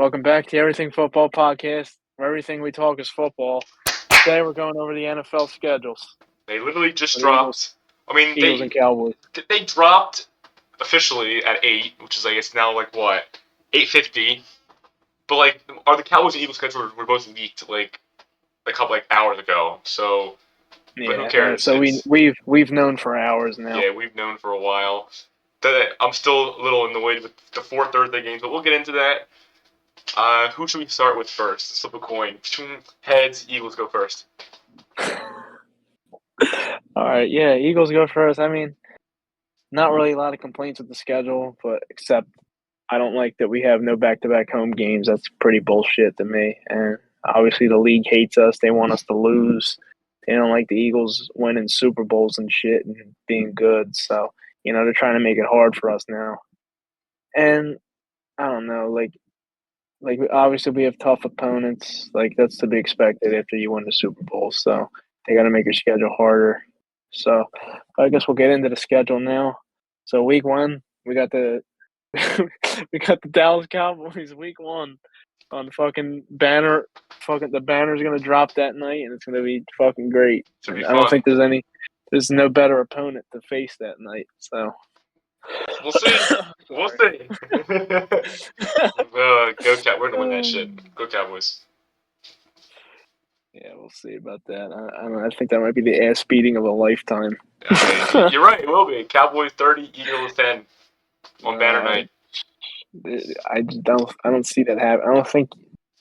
Welcome back to Everything Football Podcast, where everything we talk is football. Today we're going over the NFL schedules They literally just for the dropped. I mean, Eagles and Cowboys. they dropped officially at 8, which is I guess now like what 8:50. But like, are the Cowboys and Eagles schedules were both leaked like a couple like hours ago? So, but who Yeah, cares? so It's we've known for hours now. yeah, we've known for a while. I'm still a little annoyed with the 4 Thursday games, but we'll get into that. Who should we start with first? Let's flip a coin. Heads, Eagles go first. All right, yeah, Eagles go first. I mean, not really a lot of complaints with the schedule, but except I don't like that we have no back-to-back home games. That's pretty bullshit to me. And obviously the league hates us. They want us to lose. They don't like the Eagles winning Super Bowls and shit and being good. So, they're trying to make it hard for us now. And I don't know, like obviously we have tough opponents. Like that's to be expected after you win the Super Bowl. So they got to make your schedule harder. So I guess we'll get into the schedule now. So week one, we got the we got the Dallas Cowboys week one on the fucking banner. Fucking the banner's gonna drop that night, and it's gonna be fucking great. Should be And I don't fun. think there's no better opponent to face that night. So We'll see. We'll see. Go Cow. We're gonna win that shit. Go Cowboys. Yeah, we'll see about that. I don't know, I think that might be the ass beating of a lifetime. You're right. It will be Cowboys 30, Eagles 10 on banner night. I just don't see that happen. I don't think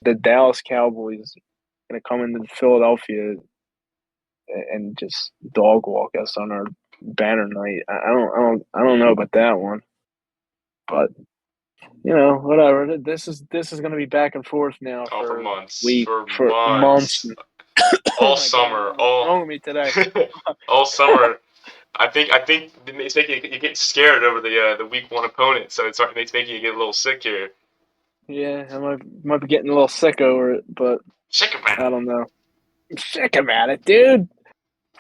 the Dallas Cowboys are gonna come into Philadelphia and just dog walk us on our banner night. I don't know about that one, but whatever. This is gonna be back and forth now Oh, for for months. week For for months. months. Oh All my God, summer. what's wrong with me today? All summer. I think it's making you get scared over the week one opponent, so it's making you get a little sick here. Yeah, I might be getting a little sick over it, but Sick of I it. don't know. I'm sick about it, dude.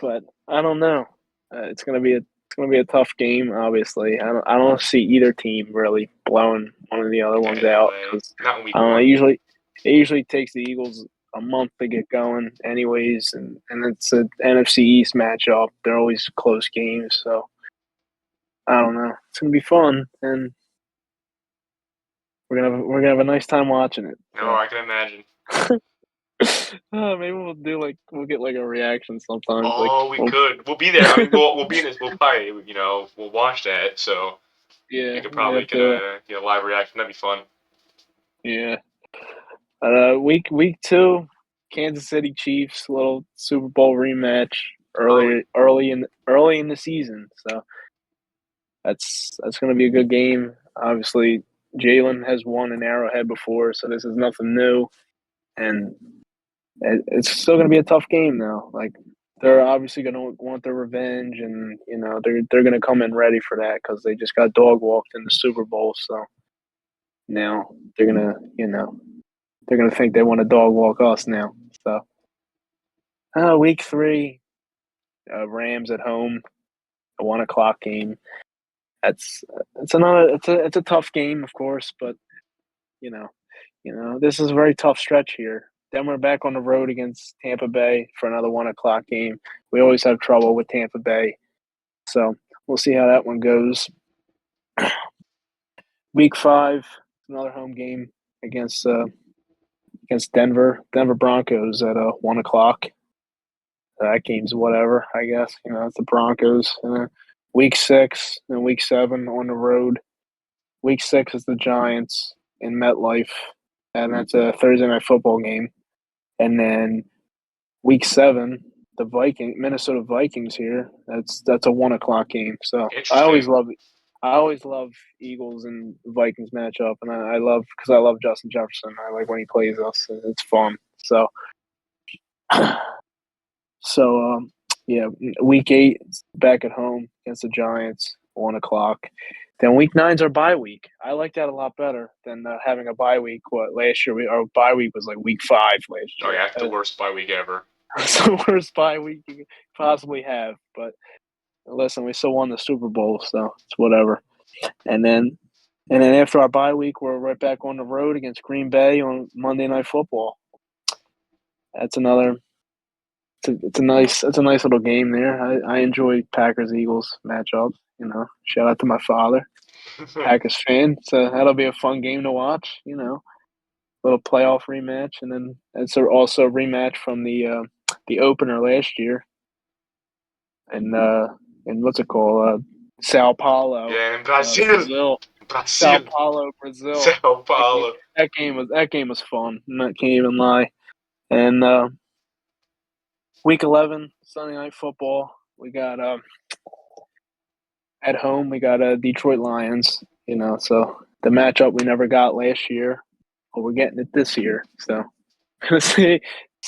But I don't know. It's gonna be a tough game. Obviously, I don't see either team really blowing one of the other ones Yeah, no out way. because Not in week I don't know. one. It usually takes the Eagles a month to get going, anyways, and it's an NFC East matchup. They're always close games, so I don't know. It's gonna be fun, and we're gonna have a nice time watching it. No, I can imagine. Maybe we'll get like a reaction sometimes. Like, Oh, we we'll, could. We'll be there. I mean, we'll be in this. We'll probably we'll watch that. So we yeah, could we probably have to. get a live reaction. That'd be fun. Yeah. Week two, Kansas City Chiefs, little Super Bowl rematch Early. early in the season. So that's going to be a good game. Obviously, Jalen has won an Arrowhead before, so this is nothing new, and it's still going to be a tough game though. Like they're obviously going to want their revenge, and they're going to come in ready for that because they just got dog walked in the Super Bowl. So now they're gonna think they want to dog walk us now. So week three, Rams at home, a 1 o'clock game. It's a tough game, of course, but you know this is a very tough stretch here. Then we're back on the road against Tampa Bay for another 1 o'clock game. We always have trouble with Tampa Bay, so we'll see how that one goes. Week five, another home game against Denver Broncos at 1 o'clock. That game's whatever, I guess. It's the Broncos. Week six and week seven on the road. Week six is the Giants in MetLife, and that's a Thursday night football game. And then week seven, the Minnesota Vikings here. That's a 1 o'clock game. So Interesting. I always love Eagles and Vikings matchup, and I love because I love Justin Jefferson. I like when he plays us. It's fun. So. Yeah, week eight back at home against the Giants, 1 o'clock. Then week nine's our bye week. I like that a lot better than having a bye week. What last year? Our bye week was like week 5 last Oh year. yeah, the worst bye week ever. It's the worst bye week you could possibly have. But listen, we still won the Super Bowl, so it's whatever. And then And then after our bye week, we're right back on the road against Green Bay on Monday Night Football. That's another. It's a nice little game there. I enjoy Packers Eagles matchups. Shout out to my father, Packers fan. So that'll be a fun game to watch. Little playoff rematch, and then it's also a rematch from the opener last year, and what's it called? Sao Paulo, Yeah, in Brazil. Brazil. Sao Brazil. Paulo, Brazil. Sao That game, Paulo. that game was fun. I can't even lie. And week 11, Sunday Night Football. We got at home. We got Detroit Lions. So the matchup we never got last year, but we're getting it this year. So see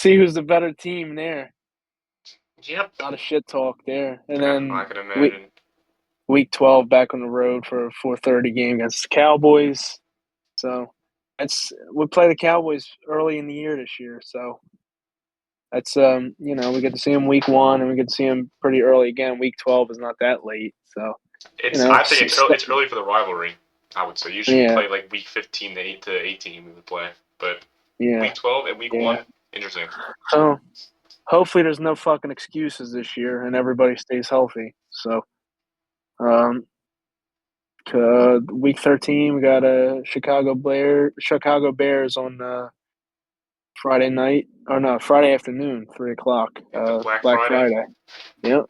who's the better team there. Yep. A lot of shit talk there, and Yeah, then I can week imagine. week 12 back on the road for a 4:30 game against the Cowboys. So we play the Cowboys early in the year this year. So that's we get to see them week 1, and we get to see them pretty early again. Week 12 is not that late. So I think it's early for the rivalry. I would say usually we yeah, play like week 15 to 18 we would play, but yeah, week 12 and week yeah. 1, interesting. So hopefully there's no fucking excuses this year, and everybody stays healthy. So um, week 13 we got a Chicago Bears on Friday night, or no, Friday afternoon, 3:00. The Black Black Friday. Friday. Yep.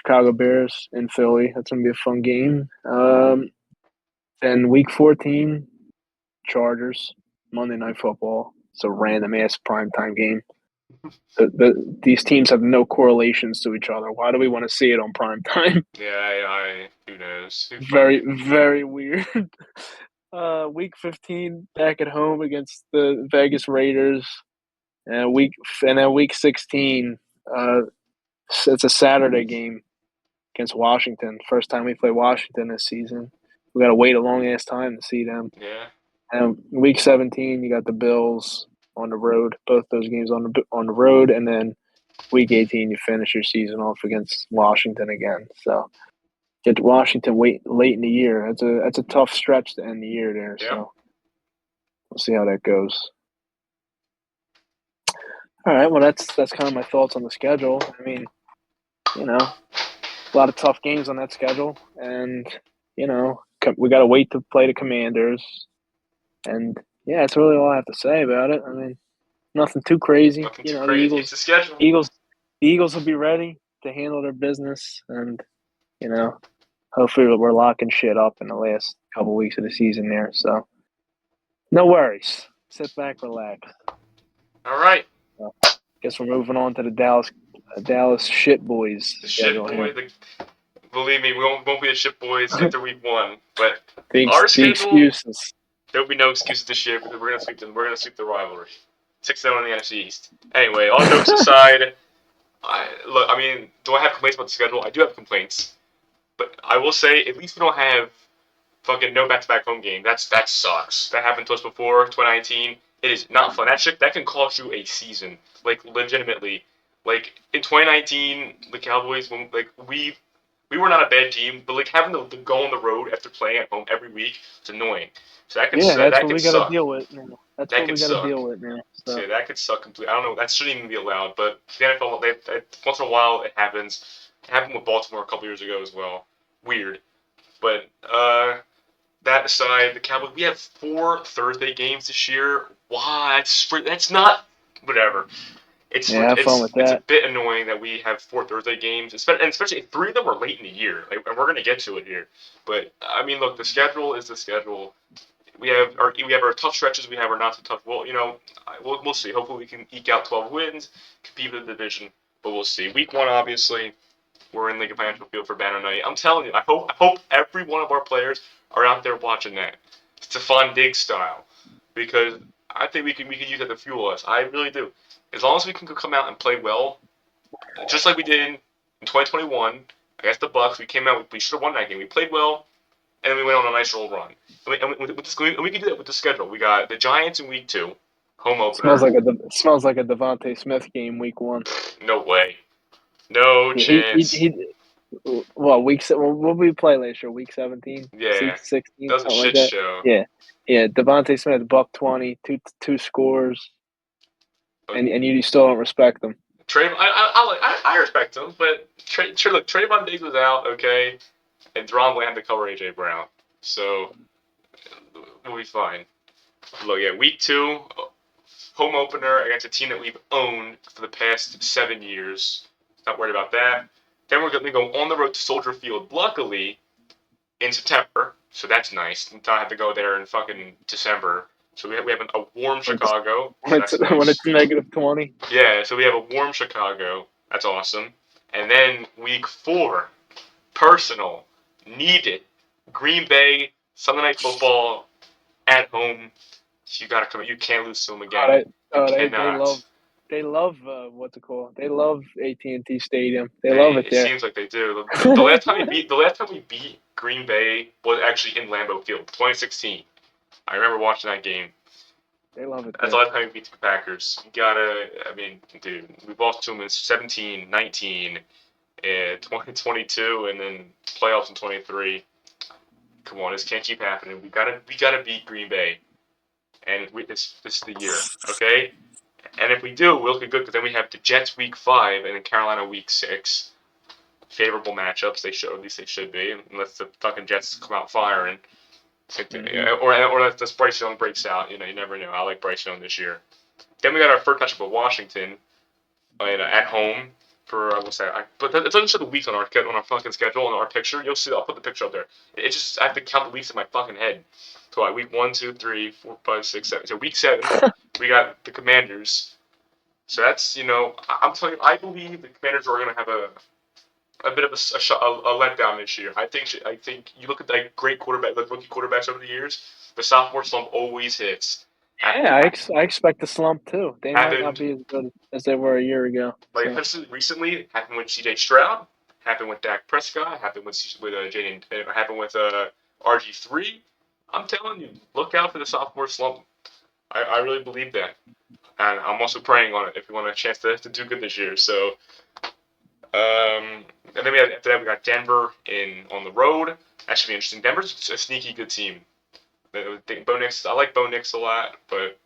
Chicago Bears in Philly. That's gonna be a fun game. Then week 14, Chargers, Monday Night Football. It's a random ass primetime game. These teams have no correlations to each other. Why do we want to see it on prime time? Yeah, who knows? Who Very, fucking very weird. Week 15, back at home against the Vegas Raiders, and then week 16, it's a Saturday game against Washington. First time we play Washington this season. We got to wait a long ass time to see them. yeah. And week 17, you got the Bills on the road. Both those games on the road, and then week 18, you finish your season off against Washington again. So get to Washington late in the year. That's a tough stretch to end the year there. Yeah. So we'll see how that goes. All right. Well, that's kind of my thoughts on the schedule. I mean, a lot of tough games on that schedule, and we got to wait to play the Commanders. And yeah, that's really all I have to say about it. I mean, nothing too crazy. Nothing too The crazy. It's the schedule. Eagles, the Eagles will be ready to handle their business, and hopefully we're locking shit up in the last couple weeks of the season there. So no worries. Sit back, relax. All right. So, guess we're moving on to the Dallas shit boys The shit schedule boy. here. Believe me, we won't be the shit boys after week 1. But the our the schedule, excuses. there'll be no excuses this year because we're gonna sweep them. We're gonna sweep the rivalry. 6-0 in the NFC East. Anyway, all jokes aside, I mean, do I have complaints about the schedule? I do have complaints, but I will say at least we don't have fucking no back-to-back home game. That sucks. That happened to us before 2019. It is not fun. That can cost you a season, like legitimately. Like in 2019, the Cowboys, we were not a bad team, but like having to go on the road after playing at home every week, it's annoying. So Yeah, that's that what could we got to suck. deal with now. That's That what we could got to suck. deal with now. So So yeah, that could suck completely. I don't know. That shouldn't even be allowed. But the NFL, once in a while, it happens. It happened with Baltimore a couple years ago as well. Weird. But that aside, the Cowboys. We have 4 Thursday games this year. Why? That's not whatever. yeah, have fun with It's a that. bit annoying that we have 4 Thursday games, especially 3 of them were late in the year. Like, and we're gonna get to it here. But I mean, look, the schedule is the schedule. We have our tough stretches. We have our not so tough. Well, we'll see. Hopefully, we can eke out 12 wins, compete for the division. But we'll see. Week 1, obviously, we're in Lincoln Financial Field for Banner Night. I'm telling you, I hope every one of our players are out there watching that. Stephon Diggs style, because I think we can use that to fuel us. I really do. As long as we can come out and play well, just like we did in 2021 against the Bucks, we came out. We should have won that game. We played well, and then we went on a nice little run. We can do that with the schedule. We got the Giants in week 2, home Smells opener. like a Devontae Smith game week 1. No way. No Yeah, he he chance. he Well, what we play last year? Week 17, Yeah, 16, that was a something like shit that. show. Yeah, yeah. Devontae Smith, buck 20, two scores, But and you still don't respect them. I respect him, but look, Trayvon Diggs was out, okay, and Deron Bland had to cover AJ Brown, so we'll be fine. Look, yeah, week 2, home opener against a team that we've owned for the past 7 years. Not worried about that. Then we're going to go on the road to Soldier Field. Luckily, in September, so that's nice. We don't have to go there in fucking December. So we have a warm Chicago, so that's When nice. it's -20. Yeah, so we have a warm Chicago. That's awesome. And then week 4, personal, needed, Green Bay, Sunday Night Football, at home. You gotta come. You can't lose to them Oh, again. You they cannot. love what's it called? They love AT&T Stadium. They love it It there. seems like they do. The last time we beat Green Bay was actually in Lambeau Field, 2016. I remember watching that game. They love it That's the there. last time we beat the Packers. You gotta, I mean, dude, we lost to them in 17, 19, 2022, and then playoffs in 23. Come on, this can't keep happening. We gotta beat Green Bay, and this is the year, okay? And if we do, we'll look good because then we have the Jets week 5 and then Carolina week 6. Favorable matchups. They should, or at least they should be, unless the fucking Jets come out firing. Mm-hmm. Or if Bryce Young breaks out. You never know. I like Bryce Young this year. Then we got our first matchup with Washington at home for what's that? But it doesn't show the weeks on our fucking schedule on our picture. You'll see. I'll put the picture up there. It just I have to count the weeks in my fucking head. So like week 1, 2, 3, 4, 5, 6, 7. So week 7, we got the Commanders. So that's I'm telling you, I believe the Commanders are going to have a bit of a letdown this year. I think you look at like great quarterback, like rookie quarterbacks over the years, the sophomore slump always hits. Yeah, I expect a slump too. They might not Happened be as good as they were a year ago. like So especially recently. Happened with C.J. Stroud. Happened with Dak Prescott. Happened with Jaden. Happened with RG3. I'm telling you, look out for the sophomore slump. I really believe that, and I'm also praying on it if we want a chance to do good this year. So and then after that we got Denver on the road. That should be interesting. Denver's a sneaky good team. I like Bo Nix a lot, but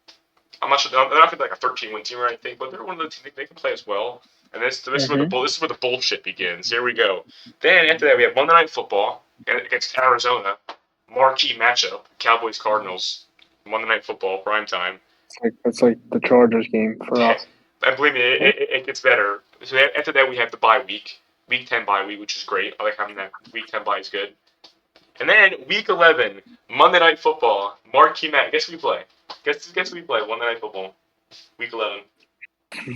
I'm not sure. They're not gonna be like a 13-win team or anything, but they're one of the teams they can play as well. And hmm this is where the bullshit begins. Here we go. Then after that we have Monday Night Football against Arizona, marquee matchup. Cowboys Cardinals. Monday Night Football prime time. it's like the Chargers game for us. And believe me, it gets better. So after that, we have the bye week 10 bye week, which is great. I like having that week 10 bye is good. And then week 11, Monday Night Football, marquee match. Guess who we play? Guess who we play? Monday Night Football, week 11.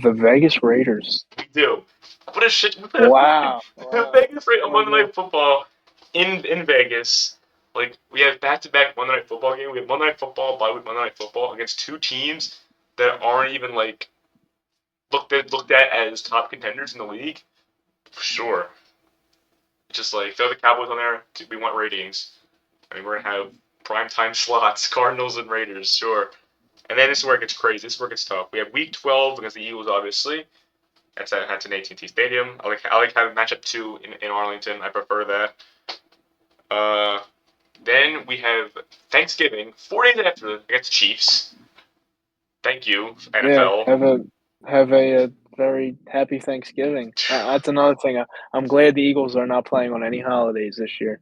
The Vegas Raiders. We do. What a shit. We play Wow. Vegas right on Oh my Monday god. Night Football in Vegas. Like we have back-to-back Monday Night Football game. We have Monday Night Football, bye week Monday Night Football against two teams that aren't even like looked at as top contenders in the league. Sure. Just like throw the Cowboys on there. We want ratings. I mean, we're gonna have primetime slots, Cardinals and Raiders, sure. And then this is where it gets crazy. This is where it gets tough. We have Week 12 against the Eagles, obviously. That's an AT&T Stadium. I like having matchup 2 in Arlington. I prefer that. Uh, then we have Thanksgiving, 4 days after against the Chiefs. Thank you, Yeah, NFL. have a very happy Thanksgiving. That's another thing. I'm glad the Eagles are not playing on any holidays this year.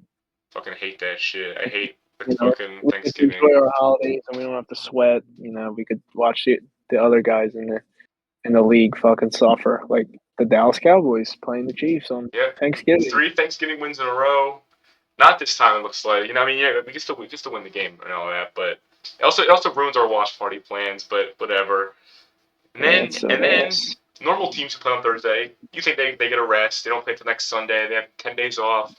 Fucking hate that shit. I hate the You know, fucking we get to Thanksgiving. enjoy our holidays and we don't have to sweat. We could watch the other guys in the league fucking suffer, like the Dallas Cowboys playing the Chiefs on Yep. Thanksgiving. 3 Thanksgiving wins in a row. Not this time. It looks like. I mean, yeah, we can still win the game and all that, but it also ruins our watch party plans. But whatever. And Yeah, then it's so and then ass. normal teams who play on Thursday, you think they get a rest? They don't play till next Sunday. They have 10 days off.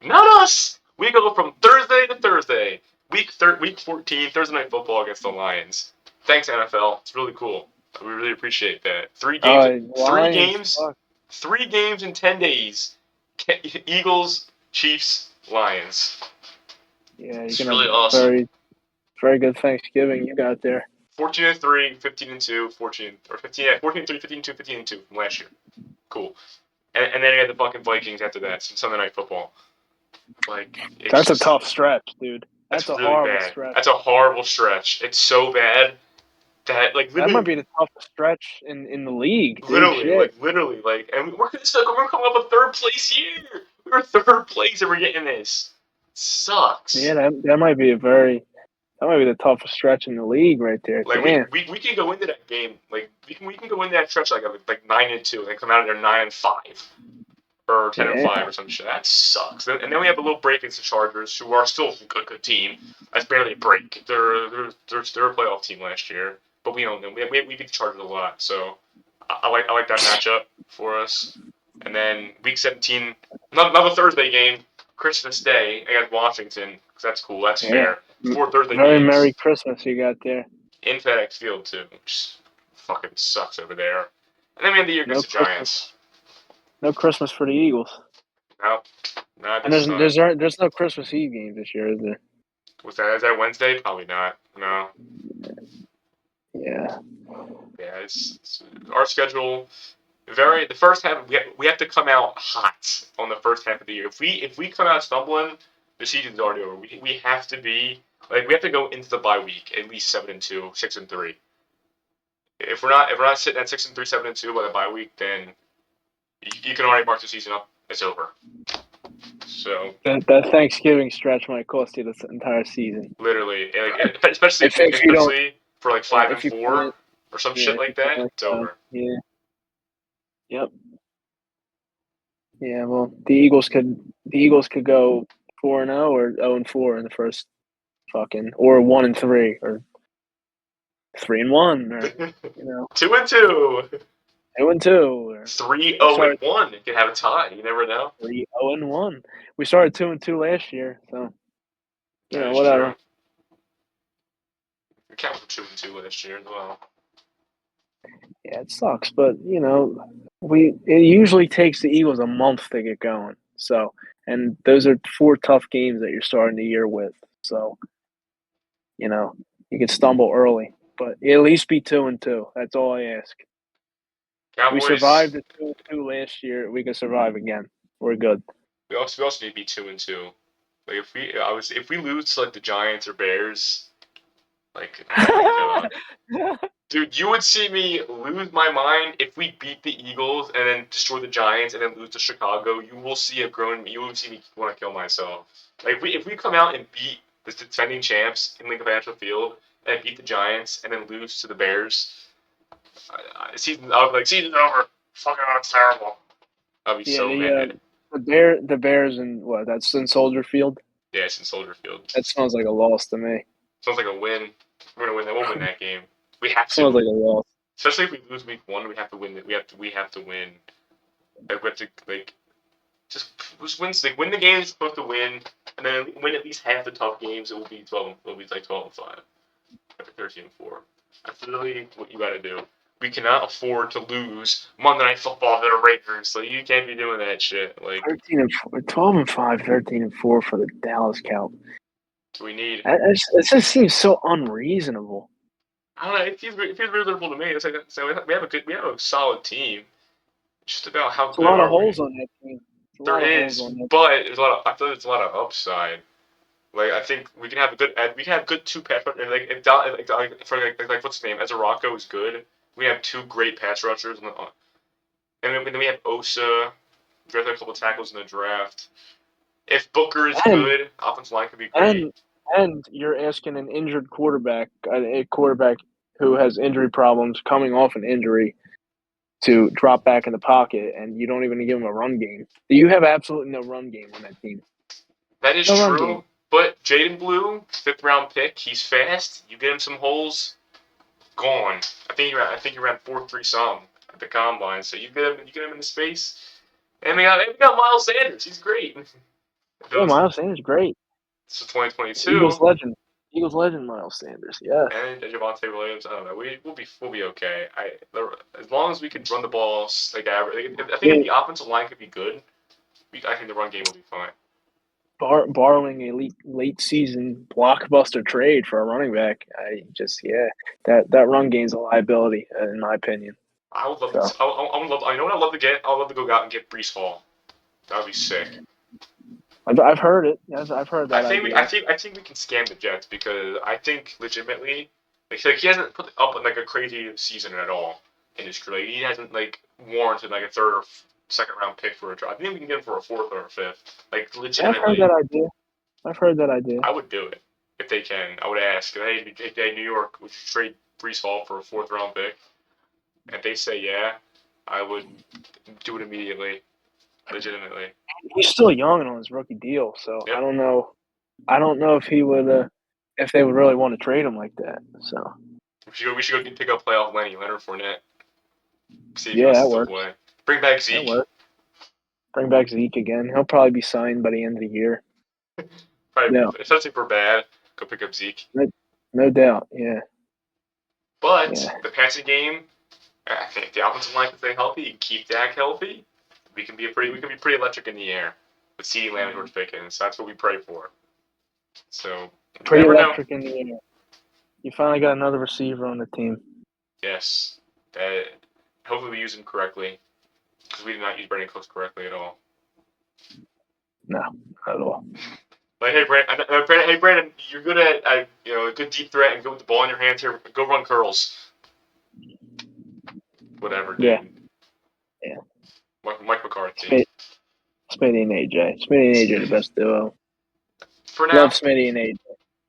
Not us. We go from Thursday to Thursday. Week 14, Thursday night football against the Lions. Thanks NFL. It's really cool. We really appreciate that. Three Lions, games, fuck. 3 games in 10 days. Eagles, Chiefs, Lions. Yeah, you're It's gonna have really a awesome. very good Thanksgiving you got there. 14-3, 15-2, 14 or 15, yeah, 14-3, 15-2, 15-2 from last year. Cool. and then you had the fucking Vikings after that, some Sunday Night Football. Like it's That's a just tough stretch, dude. that's That's a really horrible bad. stretch. That's a horrible stretch. It's so bad that like That might literally, be the toughest stretch in the league, dude. Shit. literally, like, and we're coming up a third place year. We're third place and we're getting this. It Yeah, sucks. that might be the toughest stretch in the league right there. Like Damn. we can go into that game like we can go into that stretch like 9-2 and come out of there 9-5 or 10-5 Yeah. or some shit. That sucks. And then we have a little break against the Chargers, who are still a good team. That's barely a break. They're a playoff team last year, but we own them. We beat the Chargers a lot, so I like that matchup for us. And then week 17, another Thursday game, Christmas Day against Washington, because that's cool. That's Yeah. fair. 4 Thursday Very Merry games Christmas you got there. in FedEx Field too, which fucking sucks over there. And then we have the year No against the Christmas. Giants. No Christmas for the Eagles. No, not And this time. there's no Christmas Eve games this year, is there? Was that is that Wednesday? Probably not. No. Yeah. Yeah, it's our schedule. The first half we have to come out hot on the first half of the year. If we come out stumbling, the season's already over. We have to be like we have to go into the bye week at least 7-2, 6-3. If we're not sitting at 6-3, 7-2 by the bye week, then you can already mark the season up. It's over. So That Thanksgiving stretch might cost you this entire season. literally, like, especially If you don't, for like yeah, five and if you four can't, or some yeah, shit if you like can't that, it's over. yeah, yep, yeah. Well, the Eagles could go 4-0 or 0-4 in the first fucking or 1-3 or 3-1 or 2-2. 2-2 or 3 we 0 started and 1. You could have a tie. You never know. 3-0-1. We started 2-2 last year, so That is true. whatever. We counted for 2-2 last year as well. Yeah, it sucks, but it usually takes the Eagles a month to get going. So, and those are 4 tough games that you're starting the year with. So, you can stumble early, but at least be 2-2. That's all I ask. We Cowboys. survived the 2-2 last year. We can survive again. We're good. We also need to be 2-2. Like if we lose to like the Giants or Bears, like oh my god. Dude, you would see me lose my mind if we beat the Eagles and then destroy the Giants and then lose to Chicago. You will see you will see me want to kill myself. Like if we come out and beat the defending champs in Lincoln Financial Field and beat the Giants and then lose to the Bears, I was like season's over. Fucking that's terrible. I'll be Yeah, so mad. the Bears and what? That's in Soldier Field. Yeah, it's in Soldier Field. That sounds like a loss to me. Sounds like a win. We're gonna win that. We'll win that game. We have Sounds to. like a loss. Especially if we lose week 1, we have to win it. We have to win. Like we have to just win the games we're supposed to win, and then win at least half the tough games. It will be 12. It will be like 12-5 after 13-4. That's literally what you got to do. We cannot afford to lose Monday Night Football to the Raiders. So you can't be doing that shit. Like 13-4, 12-5, 13-4 for the Dallas Cowboys. we need. It just seems so unreasonable. I don't know. It feels reasonable to me. It's like so we have a solid team. It's just about how There's a good lot of are we. holes on that team. There is, but there's a lot of. I feel there's a lot of upside. Like I think we can have good 2 pass rushers. Like if what's his name? Ezra Rocco is good. We have 2 great pass rushers, and then we have Osa. We drafted a couple tackles in the draft. If Booker is And good, offensive line could be great. and and you're asking an injured quarterback, a quarterback who has injury problems, coming off an injury, to drop back in the pocket, and you don't even give him a run game. You have absolutely no run game on that team. That is No run game. true. But Jaden Blue, 5th-round pick, he's fast. You get him some holes, gone. I think he ran 4.3 some at the combine. So you get him in the space. And we got Miles Sanders. He's great. Yeah, Miles Sanders, great. It's 2022. Eagles legend. Eagles legend, Miles Sanders. Yes. And Javonte Williams. I don't know. We'll be okay. As long as we can run the ball like average. I think if the offensive line could be good, I think the run game will be fine. Borrowing a late season blockbuster trade for a running back, that run game's a liability, in my opinion. I would love So to. I would love. I know what I'd love to get. I'd love to go out and get Brees Hall. That would be sick. I've heard it. Yes, I've heard I that think we, idea. I think we can scam the Jets because I think legitimately, like he hasn't put up like a crazy season at all in his career. Like, he hasn't like warranted like a third or second round pick for a draft. I think we can get him for a fourth or a fifth. Like I've heard legitimately, that idea. I've heard that idea. I would do it if they can. I would ask, hey, New York, would you trade Brees Hall for a fourth round pick? And if they say yeah, I would do it immediately, legitimately. He's still young and on his rookie deal, so I Yep. don't know. I don't know if he would, if they would really want to trade him like that. So We should go pick up playoff Leonard Fournette. See if he yeah, wants to that still works. play. Bring back That Zeke. works. Bring back Zeke again. He'll probably be signed by the end of the year. Probably, No, especially for bad. Go pick up Zeke. no, no doubt. Yeah, But yeah. the passing game, I think the offensive line can stay healthy. You can keep Dak healthy. We can be pretty electric in the air with CeeDee Lamb and George Pickens. That's what we pray for. So you Pretty never know. electric in the air. You finally got another receiver on the team. Yes, that hopefully we use him correctly because we did not use Brandon Cooks correctly at all. No, not at all. Like, hey Brandon, you're good at a good deep threat and good with the ball in your hands here. Go run curls. Whatever, Yeah, dude. yeah. Mike McCarthy. Smitty and AJ. Smitty and AJ are the best duo. For Love now. Smitty and AJ.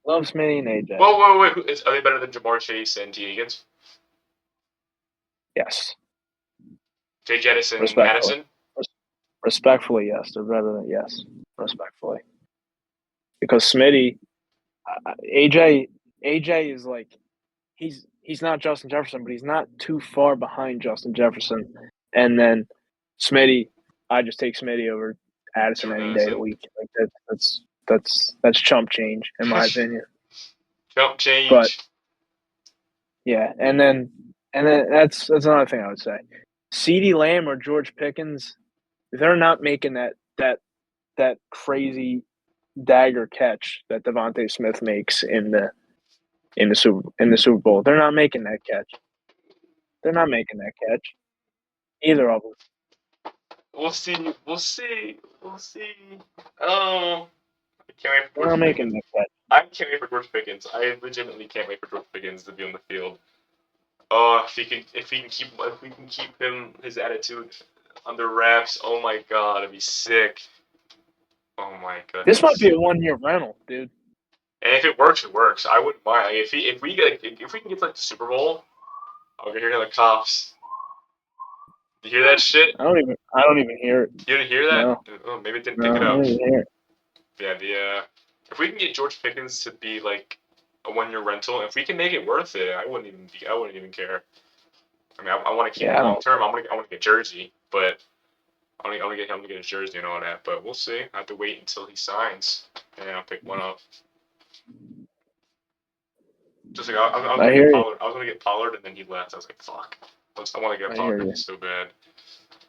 Love Smitty and AJ. Whoa. Are they better than Jamar Chase and T. Higgins? Yes. Jay Jettison, Respectfully. Addison? Respectfully, yes. They're better than yes. Respectfully. Because Smitty, AJ is like he's not Justin Jefferson, but he's not too far behind Justin Jefferson. And then Smitty, I just take Smitty over Addison Jordan any day of the Addison. week. Like that's chump change in my opinion. Jump But change. yeah, and then that's another thing I would say. CeeDee Lamb or George Pickens, they're not making that crazy dagger catch that Devontae Smith makes in the Super Bowl. They're not making that catch. They're not making that catch. Either of them. We'll see. We'll see. We'll see. Oh, I can't wait for They're not George making Pickens. that catch. I can't wait for George Pickens. I legitimately can't wait for George Pickens to be on the field. Oh, if we can keep his attitude under wraps. Oh my god, it'd be sick. Oh my This might goodness. be a 1 year rental, dude. And if it works, it works. I wouldn't mind. Like, if we can get to, like the Super Bowl, I'll go hear the cops. You hear that shit? I don't even hear it. You didn't hear that? No, Oh, maybe it didn't no, pick I it up. don't even hear it. Yeah, if we can get George Pickens to be like a 1 year rental, if we can make it worth it, I wouldn't even care. I mean, I want to keep him Yeah, I long don't. term. I want to get Jersey, but I want to get his jersey and all that. But we'll see. I have to wait until he signs, and I'll pick one up. Just like I was I gonna get hear you. Pollard. I was gonna get Pollard, and then he left. I was like, fuck. I want to get I hear Pollard you. so bad.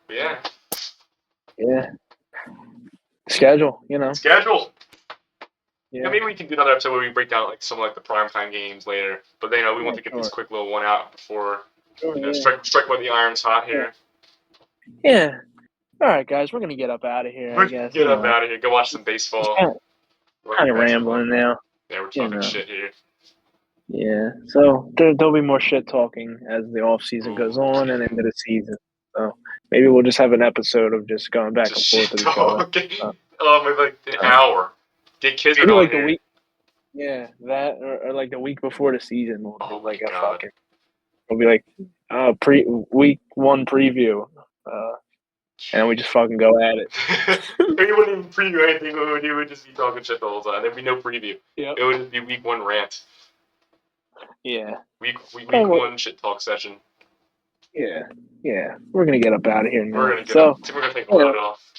But yeah, Yeah. Schedule, you know. schedule. Yeah. Maybe we can do another episode where we break down like some of like the primetime games later. But then we Yeah, want to get this sure. quick little one out before Sure, yeah. strike while the iron's hot Yeah. here. Yeah. All right, guys, we're gonna get up out of here, I We're guess. get You up know. out of here. Go watch some Just baseball. Watch some kind of basketball. rambling now. Yeah, we're You talking know. shit here. Yeah. So there'll be more shit talking as the off season goes Ooh, on and into the season. So maybe we'll just have an episode of just going back just and forth shit with each other. talk. Uh, Maybe like an uh, hour. Get Kizard maybe on like the here. week. Yeah, that or like the week before the season, we'll do Oh my like a god. fucking. We'll be like, pre week one preview, and then we just fucking go at it. We wouldn't even preview anything. We would just be talking shit the whole time. There'd be no preview. Yep. It would just be week one rant. Yeah. Week one shit talk session. Yeah. We're gonna get up out of here We're now. gonna get up. So, We're gonna take the you know, load off.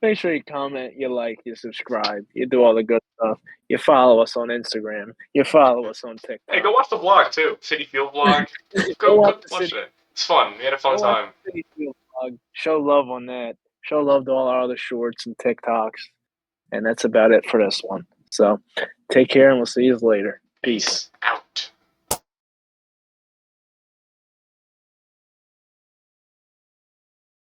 make sure you comment, you like, you subscribe, you do all the good stuff. You follow us on Instagram. You follow us on Hey, go TikTok. watch the vlog too. City Field vlog. Go watch Go the watch city. it. It's fun. We had a fun Go watch time. the City Field vlog. Show love on that. Show love to all our other shorts and TikToks. And that's about it for this one. So take care and we'll see you later. Peace. Peace out.